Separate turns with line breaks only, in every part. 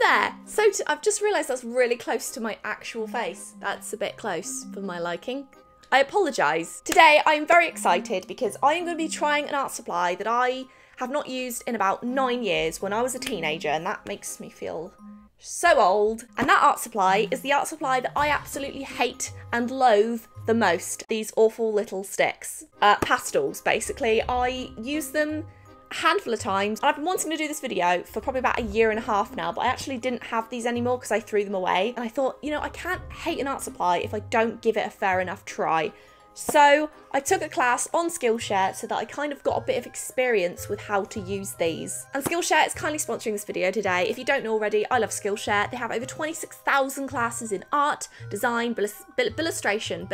there. So I've just realised that's really close to my actual face. That's a bit close for my liking. I apologise. Today I'm very excited because I am going to be trying an art supply that I have not used in about 9 years when I was a teenager, and that makes me feel so old. And that art supply is the art supply that I absolutely hate and loathe the most. These awful little sticks. Pastels, basically. I use them a handful of times. And I've been wanting to do this video for probably about 1.5 years now, but I actually didn't have these anymore because I threw them away. And I thought, you know, I can't hate an art supply if I don't give it a fair enough try. So I took a class on Skillshare so that I kind of got a bit of experience with how to use these. And Skillshare is kindly sponsoring this video today. If you don't know already, I love Skillshare. They have over 26,000 classes in art, design, illustration,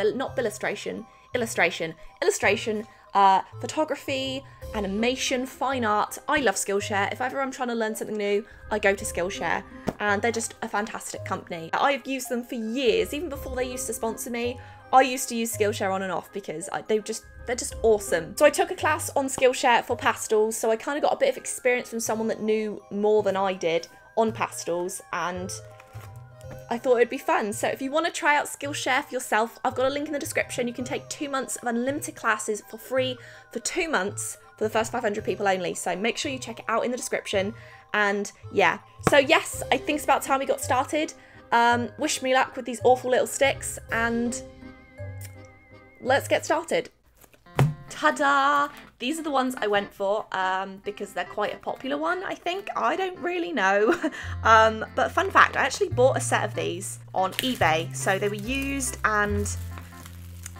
photography, animation, fine art. I love Skillshare. If ever I'm trying to learn something new, I go to Skillshare, and they're just a fantastic company. I've used them for years, even before they used to sponsor me. I used to use Skillshare on and off because they're just awesome. So I took a class on Skillshare for pastels, so I kind of got a bit of experience from someone that knew more than I did on pastels, and I thought it'd be fun. So if you want to try out Skillshare for yourself, I've got a link in the description. You can take 2 months of unlimited classes for free for 2 months for the first 500 people only. So make sure you check it out in the description. And yeah, so yes, I think it's about time we got started. Wish me luck with these awful little sticks, and let's get started. Ta-da! These are the ones I went for because they're quite a popular one, I think. I don't really know. But fun fact, I actually bought a set of these on eBay. So they were used and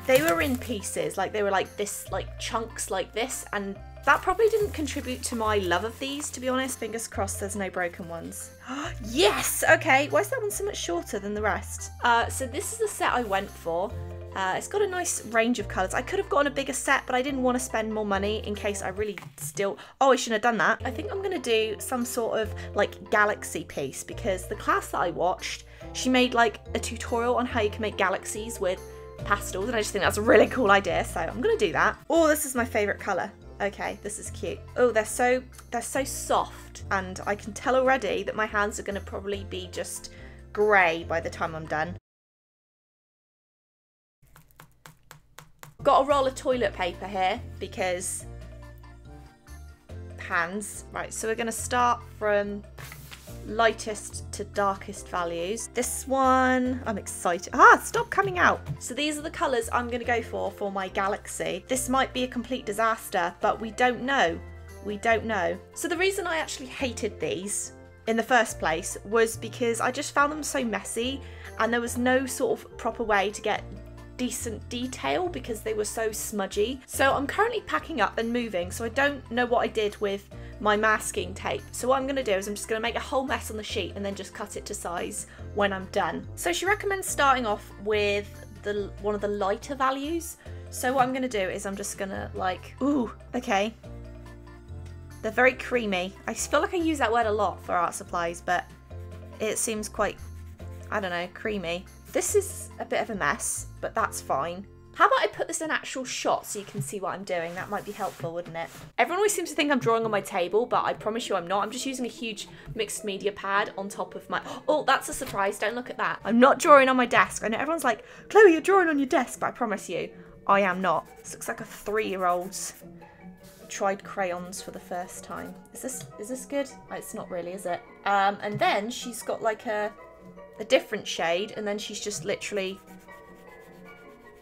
they were in pieces. Like they were like this, like chunks like this. And that probably didn't contribute to my love of these, to be honest. Fingers crossed there's no broken ones. Yes! Okay, why is that one so much shorter than the rest? So this is the set I went for. It's got a nice range of colours. I could have gotten a bigger set, but I didn't want to spend more money in case I really still... Oh, I shouldn't have done that. I think I'm going to do some sort of like galaxy piece, because the class that I watched, she made like a tutorial on how you can make galaxies with pastels, and I just think that's a really cool idea, so I'm going to do that. Oh, this is my favourite colour. Okay, this is cute. Oh, they're so soft, and I can tell already that my hands are going to probably be just grey by the time I'm done. Got a roll of toilet paper here because hands. Right, so we're going to start from lightest to darkest values. This one, I'm excited. Ah, stop coming out. So these are the colours I'm going to go for my galaxy. This might be a complete disaster, but we don't know. We don't know. So the reason I actually hated these in the first place was because I just found them so messy, and there was no sort of proper way to get decent detail because they were so smudgy. So I'm currently packing up and moving, so I don't know what I did with my masking tape. So what I'm going to do is I'm just going to make a whole mess on the sheet and then just cut it to size when I'm done. So she recommends starting off with one of the lighter values. So what I'm going to do is I'm just going to like, ooh, okay. They're very creamy. I feel like I use that word a lot for art supplies, but it seems quite, I don't know, creamy. This is a bit of a mess, but that's fine. How about I put this in actual shot so you can see what I'm doing? That might be helpful, wouldn't it? Everyone always seems to think I'm drawing on my table, but I promise you I'm not. I'm just using a huge mixed media pad on top of my... Oh, that's a surprise. Don't look at that. I'm not drawing on my desk. I know everyone's like, Chloe, you're drawing on your desk, but I promise you, I am not. This looks like a 3-year-old's tried crayons for the first time. Is this good? Oh, it's not really, is it? And then she's got like a different shade, and then she's just literally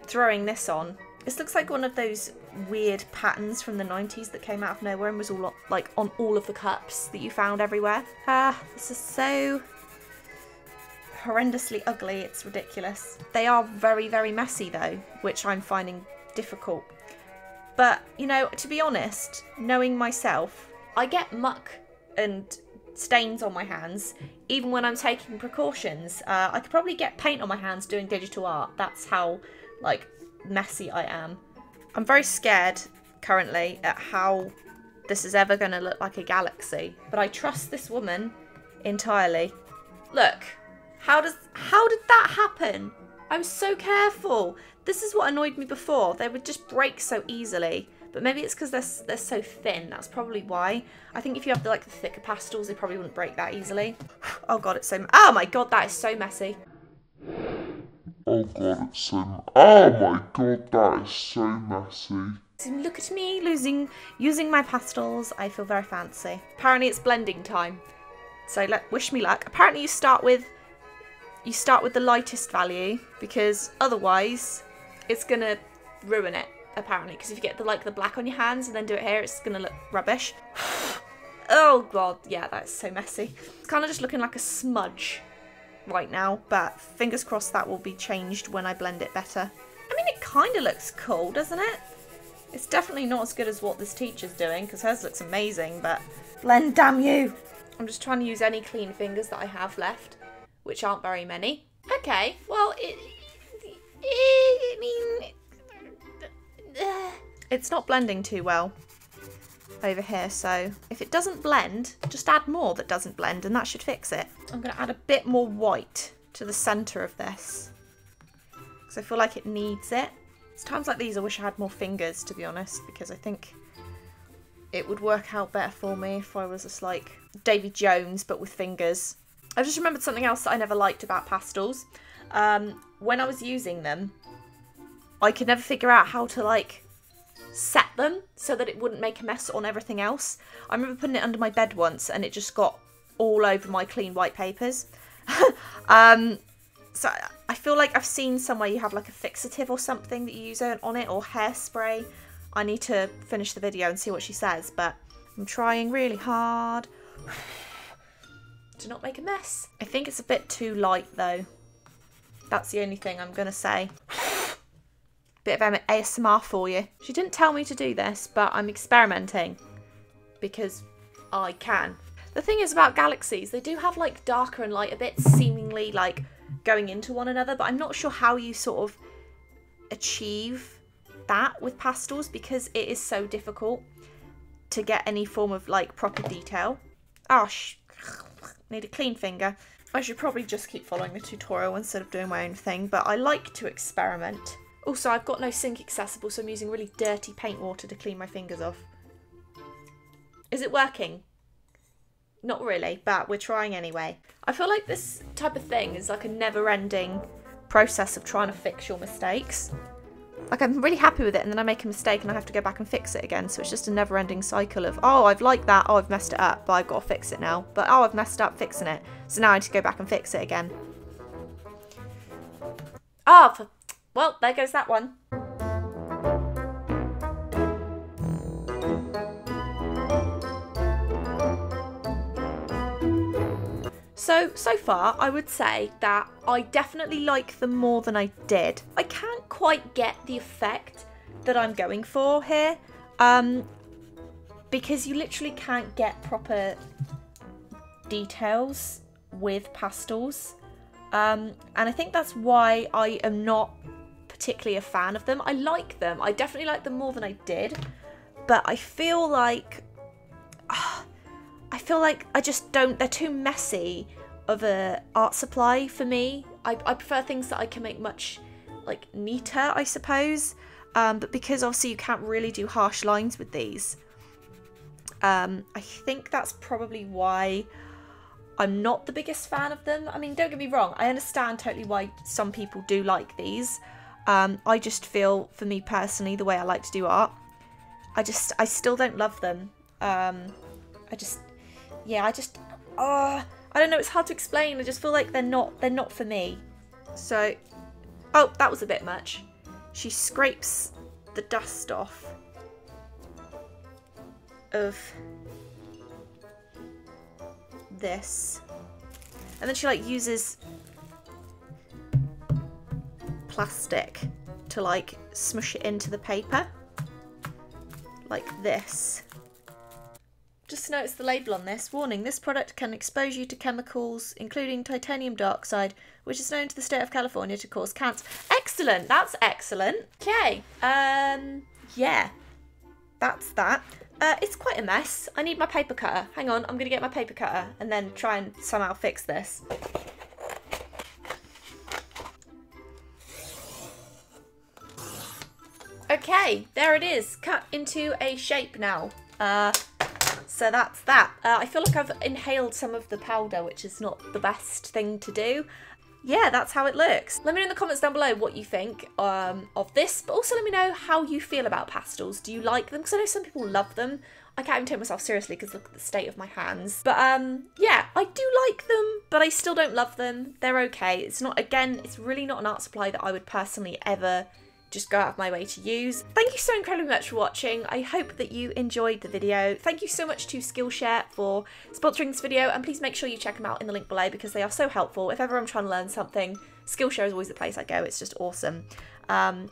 throwing this on. This looks like one of those weird patterns from the 90s that came out of nowhere and was all like on all of the cups that you found everywhere. This is so horrendously ugly, it's ridiculous. They are very, very messy though, which I'm finding difficult. But, you know, to be honest, knowing myself, I get muck and stains on my hands even when I'm taking precautions. I could probably get paint on my hands doing digital art. That's how like messy I am. I'm very scared currently at how this is ever going to look like a galaxy, but I trust this woman entirely. Look, how did that happen? I was so careful. This is what annoyed me before. They would just break so easily. But maybe it's because they're so thin. That's probably why. I think if you have the thicker pastels, they probably wouldn't break that easily. Oh god, it's so... Oh my god, that is so messy.
Oh god, it's so... Oh my god, that is so messy.
Look at me using my pastels. I feel very fancy. Apparently it's blending time. So wish me luck. Apparently you start with the lightest value, because otherwise it's gonna ruin it, apparently. Because if you get the black on your hands and then do it here, it's gonna look rubbish. Oh god, yeah, that's so messy. It's kind of just looking like a smudge right now, but fingers crossed that will be changed when I blend it better. I mean, it kind of looks cool, doesn't it? It's definitely not as good as what this teacher's doing, because hers looks amazing, but blend, damn you! I'm just trying to use any clean fingers that I have left, which aren't very many. Okay, well, it's not blending too well over here, so if it doesn't blend, just add more that doesn't blend and that should fix it. I'm going to add a bit more white to the centre of this, because I feel like it needs it. It's times like these I wish I had more fingers, to be honest, because I think it would work out better for me if I was just like Davy Jones but with fingers. I've just remembered something else that I never liked about pastels. When I was using them, I could never figure out how to like set them so that it wouldn't make a mess on everything else. I remember putting it under my bed once and it just got all over my clean white papers. So I feel like I've seen somewhere you have like a fixative or something that you use on it, or hairspray. I need to finish the video and see what she says, but I'm trying really hard to not make a mess. I think it's a bit too light though. That's the only thing I'm gonna say. Bit of ASMR for you. She didn't tell me to do this, but I'm experimenting because I can. The thing is about galaxies, they do have like darker and lighter bits seemingly like going into one another, but I'm not sure how you sort of achieve that with pastels, because it is so difficult to get any form of like proper detail. Oh, need a clean finger. I should probably just keep following the tutorial instead of doing my own thing, but I like to experiment. Also, I've got no sink accessible, so I'm using really dirty paint water to clean my fingers off. Is it working? Not really, but we're trying anyway. I feel like this type of thing is like a never-ending process of trying to fix your mistakes. Like, I'm really happy with it, and then I make a mistake and I have to go back and fix it again. So it's just a never-ending cycle of, oh, I've liked that, oh, I've messed it up, but I've got to fix it now. But, oh, I've messed up fixing it. So now I need to go back and fix it again. Oh, well, there goes that one. So far, I would say that I definitely like them more than I did. I can't quite get the effect that I'm going for here, because you literally can't get proper details with pastels, and I think that's why I am not particularly a fan of them. I like them. I definitely like them more than I did, but I feel like I just don't, they're too messy of a art supply for me. I prefer things that I can make much like neater, I suppose, but because obviously you can't really do harsh lines with these, I think that's probably why I'm not the biggest fan of them. I mean, don't get me wrong, I understand totally why some people do like these. I just feel, for me personally, the way I like to do art, I still don't love them. I don't know, it's hard to explain. I just feel like they're not for me. So, oh, that was a bit much. She scrapes the dust off of this, and then she like uses plastic to like smush it into the paper like this. Just notice the label on this. Warning, this product can expose you to chemicals including titanium dioxide, which is known to the state of California to cause cancer. Excellent, that's excellent. Okay, yeah, that's that. It's quite a mess. I need my paper cutter. Hang on, I'm gonna get my paper cutter and then try and somehow fix this. Okay, there it is, cut into a shape now. so that's that. I feel like I've inhaled some of the powder, which is not the best thing to do. Yeah, that's how it looks. Let me know in the comments down below what you think of this, but also let me know how you feel about pastels. Do you like them? Because I know some people love them. I can't even take myself seriously because look at the state of my hands. But yeah, I do like them, but I still don't love them. They're okay. It's not, again, it's really not an art supply that I would personally ever just go out of my way to use. Thank you so incredibly much for watching. I hope that you enjoyed the video. Thank you so much to Skillshare for sponsoring this video, and please make sure you check them out in the link below because they are so helpful. If ever I'm trying to learn something, Skillshare is always the place I go. It's just awesome.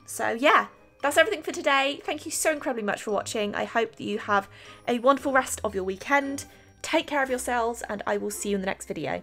So yeah, that's everything for today. Thank you so incredibly much for watching. I hope that you have a wonderful rest of your weekend. Take care of yourselves, and I will see you in the next video.